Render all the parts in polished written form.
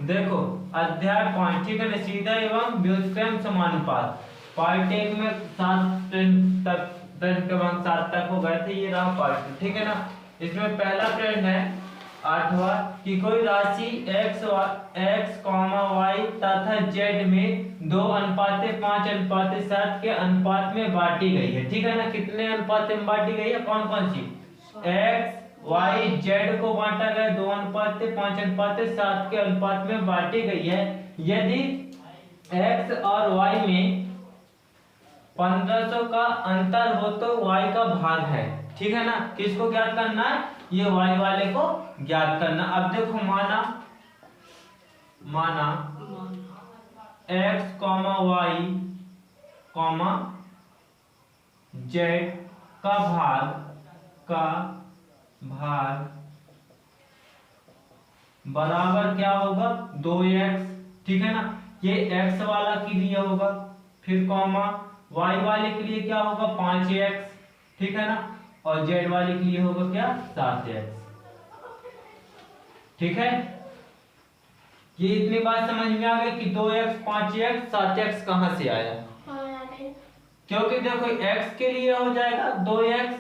देखो अध्याय 5, ठीक है ना, सीधा एवं व्युत्क्रम समानुपात। पार्ट 1 में 7 तक क्रमांक 7 तक हो गए थे, ये रहा पार्ट 2, ठीक है ना। इसमें पहला प्रश्न है 8वां कि कोई राशि x, y तथा z में 2:5:7 के अनुपात में बांटी गई है, ठीक है ना। कितने अनुपात में बांटी गई है, कौन कौन सी, x, y, z को बांटा गया 2:5:7 के अनुपात में बांटी गई है। यदि x और y में 1500 का अंतर हो तो y का भाग है, ठीक है ना। किसको ज्ञात करना है, ये y वाले को ज्ञात करना। अब देखो माना x, y, z का भाग बराबर क्या होगा, 2x, ठीक है ना। ये x वाला के लिए होगा, फिर कॉमा y वाले के लिए क्या होगा 5x, ठीक है ना, और z वाले के लिए होगा क्या 7x, ठीक है। ये इतनी बात समझ में आ गई कि 2x, 5x, 7x कहां से आया, क्योंकि देखो x के लिए हो जाएगा 2x,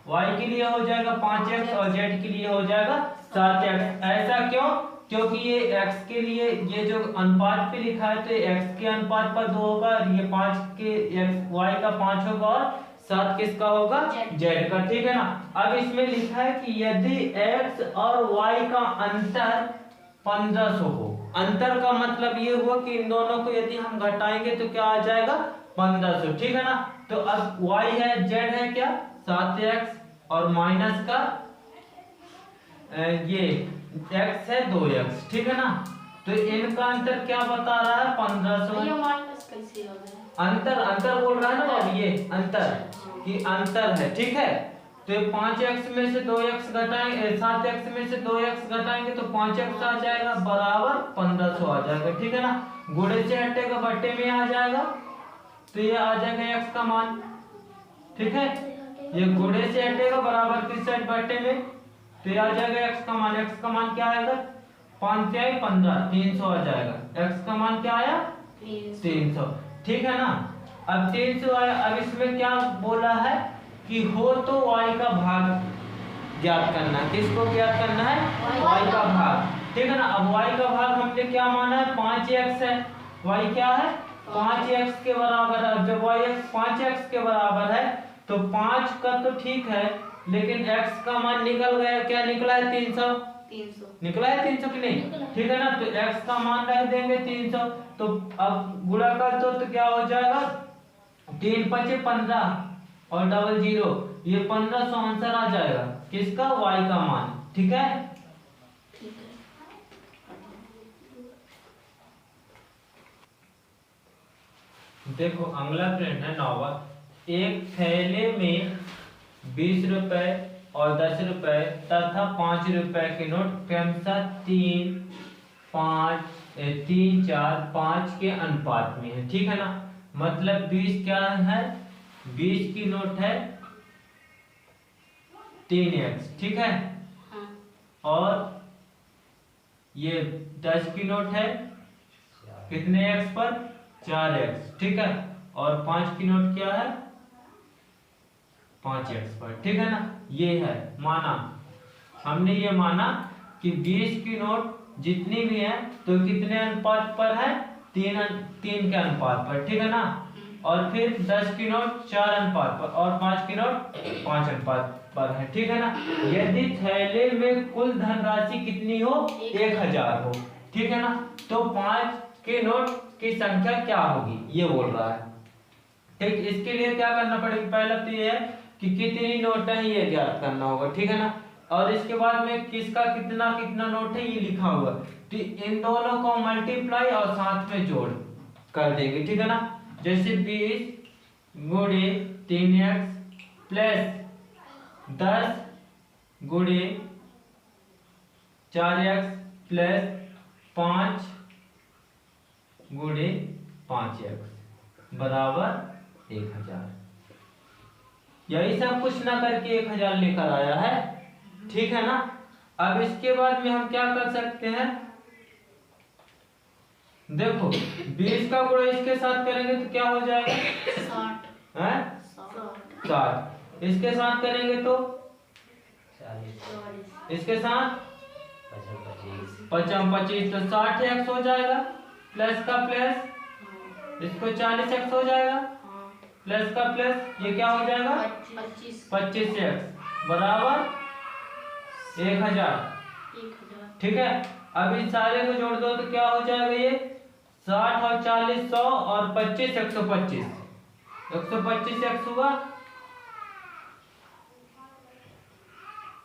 y के लिए हो जाएगा 5x और z के लिए हो जाएगा 7x। ऐसा क्यों, क्योंकि ये x के लिए ये जो अनुपात पे लिखा है तो x के अनुपात पर 2 होगा, ये 5 के x y का 5 होगा और 7 किसका होगा, z का, ठीक है ना। अब इसमें लिखा है कि यदि x और y का अंतर 1500 हो, अंतर का मतलब ये हुआ कि इन दोनों को यदि हम घटाएंगे तो क्या आ जाएगा 1500, ठीक है ना। तो अब y है, z है क्या 7x और माइनस का ये x है 2x, ठीक है ना। तो इनका अंतर क्या बता रहा है 1500। ये माइनस कैसे हो गया, अंतर बोल रहा है ना अब, ये अंतर कि अंतर है, ठीक है। तो 5x में से 2x घटाएंगे, 7x में से 2x घटाएंगे तो 5x आ जाएगा बराबर 1500 आ जाएगा, ठीक है ना। गुणे से हटेगा बट्टे में आ जाएगा, तो ये आ जाएगा x का मान, ठीक है। ये गुणे से हटेगा बराबर किस साइड बट्टे में, तो ये आ जाएगा x का मान। x का मान क्या आएगा 5 से 15 300 आ जाएगा। x का मान क्या आया 300, ठीक है ना। अब 300 आया। अब इसमें क्या बोला है कि हो तो y का भाग ज्ञात करना। किसको ज्ञात करना है, y का भाग, ठीक है ना। अब y का भाग हमने क्या माना है 5x है, y क्या है 5x के बराबर है। जब y 5x के बराबर है तो 5 का तो ठीक है, लेकिन x का मान निकल गया, क्या निकला है 300 निकला है 300 की नहीं, ठीक है ना। तो x का मान रख देंगे 300, तो अब गुणा कर दो तो क्या हो जाएगा 3 5 15 और डबल 0, ये 1500 आंसर आ जाएगा किसका, y का मान, ठीक है। देखो अगला प्रश्न है 9वां। एक थैले में 20 रुपए और 10 रुपए तथा 5 रुपए के नोट क्रमशः 3 4 5 के अनुपात में है, ठीक है ना। मतलब 20 क्या है, 20 की नोट है 3x, ठीक है, और ये 10 की नोट है कितने x पर 4x, ठीक है, और 5 की नोट क्या है 5x पर, ठीक है ना। ये है माना, हमने ये माना कि 20 की नोट जितनी भी है तो कितने अनुपात पर है 3 के अनुपात पर, ठीक है ना। और फिर 10 की नोट 4 अनुपात पर और 5 की नोट 5 अनुपात पर है, ठीक है ना। यदि थैले में कुल धनराशि कितनी हो 1000 हो, ठीक है ना, तो 5 के नोट की संख्या क्या होगी ये बोल रहा है, ठीक। इसके लिए क्या करना पड़ेगा, पहला तो ये है कि कितनी नोट है ये ज्ञात करना होगा, ठीक है ना। और इसके बाद में किसका कितना कितना नोट है ये लिखा हुआ, तो इन दोनों को मल्टीप्लाई और साथ में जोड़ कर देंगे, ठीक है ना। जैसे 20 गुणे 3x प्लस 10 गुणे 4x प्लस 5 गुणे 5x बराबर 1000। यही सब कुछ ना करके 1000 लेकर आया है, ठीक है ना। अब इसके बाद में हम क्या कर सकते हैं, देखो 20 का गुणा इसके साथ करेंगे तो क्या हो जाएगा? 60 हैं? 60। इसके साथ करेंगे तो 40 इसके साथ 25 25 तो 60x हो जाएगा, प्लस का प्लस इसको 40x हो जाएगा, प्लस का प्लस ये क्या हो जाएगा? 25x बराबर 1000। ठीक है, अब इन सारे को जोड़ दो तो क्या हो जाएगा? ये 60 और 40 100 और 25 125 125x हुआ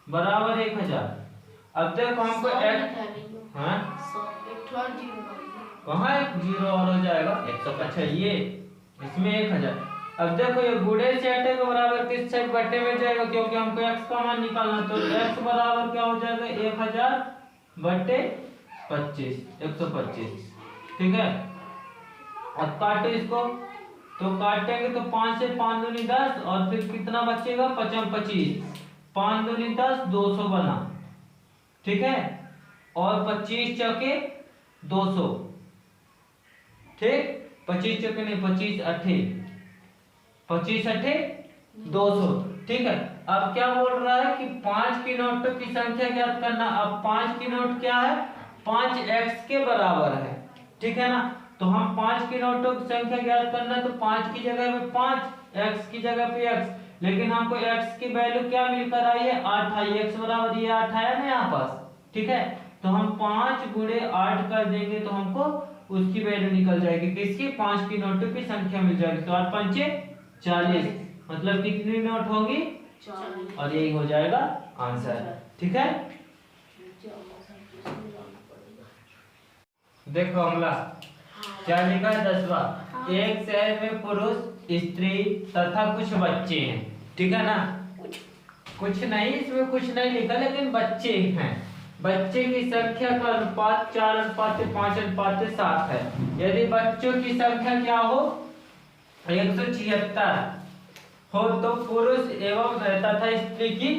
बराबर 1000। अब देखो हमको हाँ कहाँ एक जीरो और हो जाएगा? 125। अच्छा ये इसमें 1000। अब देखो ये गुणे से हटे के बराबर किस साइड बटे में जाएगा, क्योंकि हमको x का मान निकालना, तो x बराबर क्या हो जाएगा? 1000 बटे 25 125। ठीक है, अब काटो इसको, तो काटेंगे तो 5 से 5 दूनी 10 और फिर कितना बचेगा? 25 5 दूनी 10 200 बना। ठीक है, और 25 चौके 200। ठीक, 25 चौके नहीं 25 अठे 200। ठीक है, अब क्या बोल रहा है कि 5 की नोटों की संख्या ज्ञात करना। अब 5 की नोट क्या है? 5x के बराबर है। ठीक है ना, तो हम 5 की नोटों की संख्या ज्ञात करना, तो 5 की जगह पे 5, x की जगह पे x, लेकिन हमको x की वैल्यू क्या मिलकर आई है? 8 आई। x बराबर ये 8 आया ना यहाँ पास। ठीक है, तो हम 5 गुणे 8 कर देंगे तो हमको उसकी वैल्यू निकल जाएगी, किसकी? 5 की नोटों की संख्या मिल जाएगी। तो 8 पंचे 40, मतलब कितनी नोट होगी? 40। और यही हो जाएगा आंसर। ठीक है, देखो अगला क्या लिखा है? 10वां, एक शहर में पुरुष, स्त्री तथा कुछ बच्चे हैं। ठीक है ना, कुछ नहीं, इसमें कुछ नहीं लिखा, लेकिन बच्चे हैं। बच्चे की संख्या का अनुपात 4:5:7 है। यदि बच्चों की संख्या क्या हो? 176 हो तो पुरुष एवं तथा स्त्री की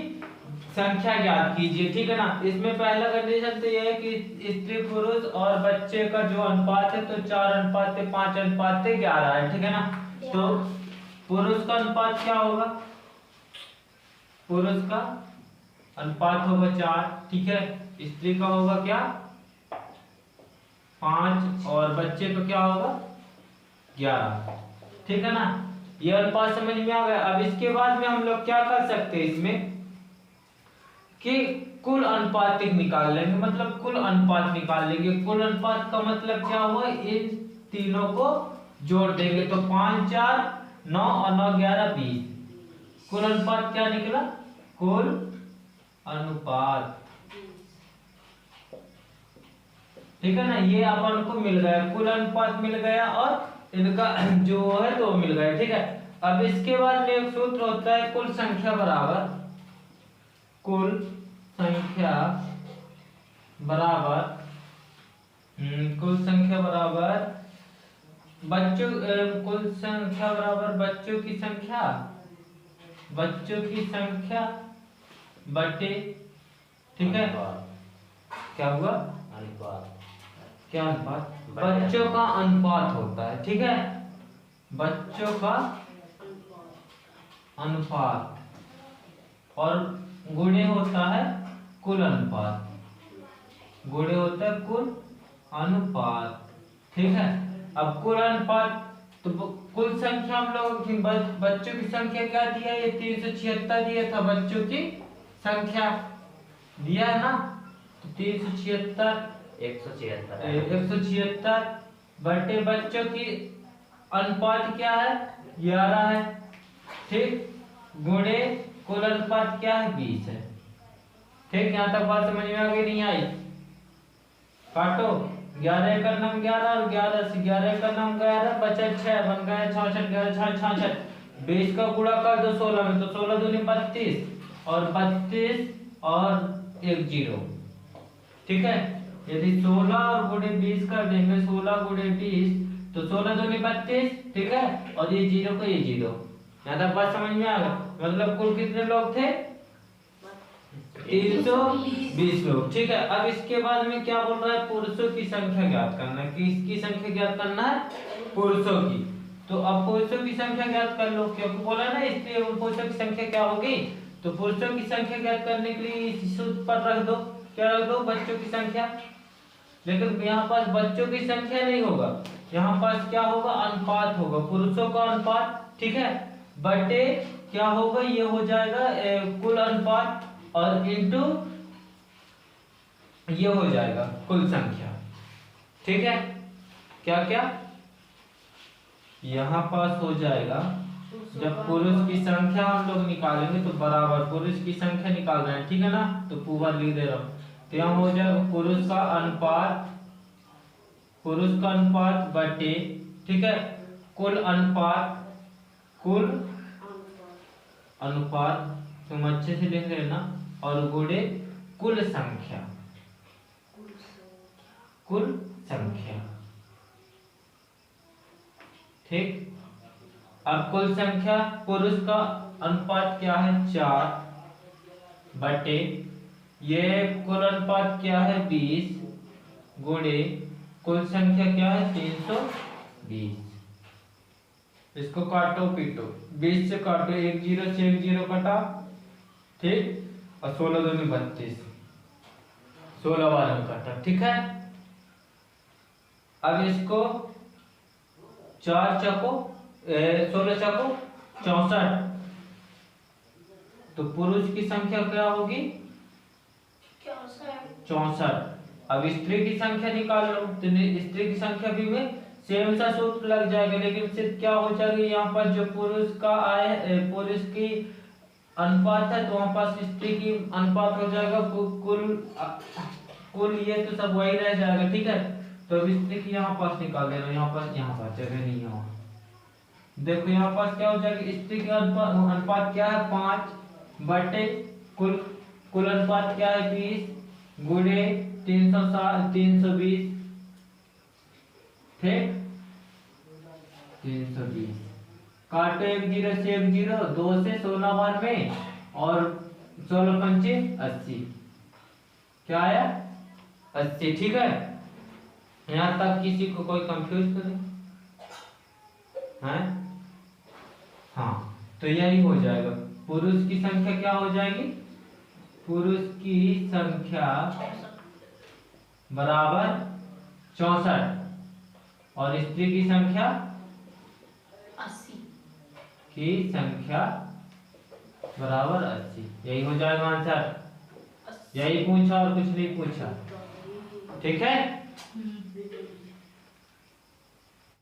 संख्या ज्ञात कीजिए। ठीक है ना, इसमें पहला कंडीशन तो यह है कि स्त्री पुरुष और बच्चे का जो अनुपात है तो 4:5:11 है। ठीक है ना, तो पुरुष का अनुपात क्या होगा? पुरुष का अनुपात होगा 4। ठीक है, स्त्री का होगा क्या? 5 और बच्चे का क्या होगा? 11। ठीक है ना, ये अनुपात समझ में आ गया। अब इसके बाद में हम लोग क्या कर सकते हैं इसमें कि कुल अनुपातिक निकाल लेंगे, मतलब कुल अनुपात निकाल लेंगे। कुल अनुपात का मतलब क्या हुआ? इन तीनों को जोड़ देंगे तो 5 4 9 और 9 11 20। कुल अनुपात क्या निकला? कुल अनुपात। ठीक है ना, ये अपन को मिल गया, कुल अनुपात मिल गया और इनका जो है तो मिल गया। ठीक है, अब इसके बाद में एक सूत्र होता है कुल संख्या बराबर कुल संख्या बराबर बच्चों कुल संख्या बराबर बच्चों की संख्या बटे। ठीक है, क्या हुआ? अनुपात। क्या अनुपात? बच्चों का अनुपात होता है। ठीक है, बच्चों का अनुपात और गुणे होता है कुल अनुपात। गुणे होता है कुल अनुपात। ठीक है, अब कुल अनुपात तो कुल संख्या हम लोग बच्चों की संख्या क्या दिया? ये 376 दिया था, बच्चों की संख्या दिया है ना, तो 376 176 बटे बच्चों की अनुपात क्या है? 11 है। ठीक, गुणे कुल अनुपात क्या है? 20 है। ठीक, यहाँ तक बात समझ में आ गई? नहीं आई? काटो, 11 का नाम 11 और 11 से 11 का नाम 11 बचा 6 बन गया 66 11 66। 20 का गुणा कर दो 16 में, तो 16 दूनी 32 और 32 और 1 0। ठीक है, यदि 16 और गुणे 20 कर देंगे, 16 गुणे 20 तो 16 दूनी 32। ठीक है, और ये 0 को ये 0। यहाँ तक बात समझ में आ गया? मतलब कुल कितने लोग थे? 320 लोग। ठीक है, अब इसके बाद में क्या बोल रहा है, पुरुषों की संख्या ज्ञात करना है। किसकी संख्या ज्ञात करना है, पुरुषों की। तो अब पुरुषों की संख्या ज्ञात कर लो, क्योंकि बोला ना इसलिए पुरुषों की संख्या क्या होगी। तो पुरुषों की संख्या ज्ञात करने के लिए इस सूत्र पर रख दो, क्या रख दो, बच्चों की संख्या। लेकिन यहाँ पास बच्चों की संख्या नहीं होगा, यहाँ पास क्या होगा, अनुपात होगा, पुरुषों का अनुपात। ठीक है, बटे क्या होगा, ये हो जाएगा कुल अनुपात, और इंटू ये हो जाएगा कुल संख्या। ठीक है, क्या क्या यहाँ पास हो जाएगा, जब पुरुष की संख्या हम लोग निकालेंगे तो बराबर पुरुष की संख्या निकाल रहे हैं, ठीक है ना, तो पूरा लिख दे रहा हूं। तो यहाँ हो जाएगा पुरुष का अनुपात बटे, ठीक है, कुल अनुपात तुम अच्छे से लिख लेना, और गुणे कुल संख्या। ठीक, अब कुल संख्या, पुरुष का अनुपात क्या है 4 बटे ये कुल अनुपात क्या है 20 गुणे कुल संख्या क्या है 320। इसको काटो पीटो, 20 से काटो, 1 0 से 1 0 कटा। ठीक, और 16 2 32, 16 बार में कटा। ठीक है, अब इसको 4 चको 16 चको 64, तो पुरुष की संख्या क्या होगी 64। अब स्त्री की संख्या निकाल लो, तो स्त्री की संख्या भी में सेम सा सूत्र लग जाएगा, लेकिन सिर्फ क्या हो जाएगा, यहाँ पर जो पुरुष का आए, पुरुष की अनुपात है, तो वहाँ पास स्त्री की अनुपात हो जाएगा कुल ये तो सब वही रह जाएगा। ठीक है, तो अब स्त्री की यहाँ पास निकाल देना, यहाँ पास जगह नहीं है वहाँ। देखो यहाँ पास क्या हो जाएगा, स्त्री का अनुपात क्या है 5 बटे कुल अनुपात क्या है 20 गुणे 320। ठीक, 320 काटो, 1 0 से 1 0, 2 से 16 बार में, और 16 पंचे 80, क्या आया 80। ठीक है, यहाँ तक किसी को कोई कंफ्यूज तो नहीं है? हाँ, तो यही हो जाएगा, पुरुष की संख्या क्या हो जाएगी, पुरुष की संख्या बराबर 64 और स्त्री की संख्या 80 बराबर 80। यही हो जाएगा आंसर, यही पूछा और कुछ नहीं पूछा। ठीक है।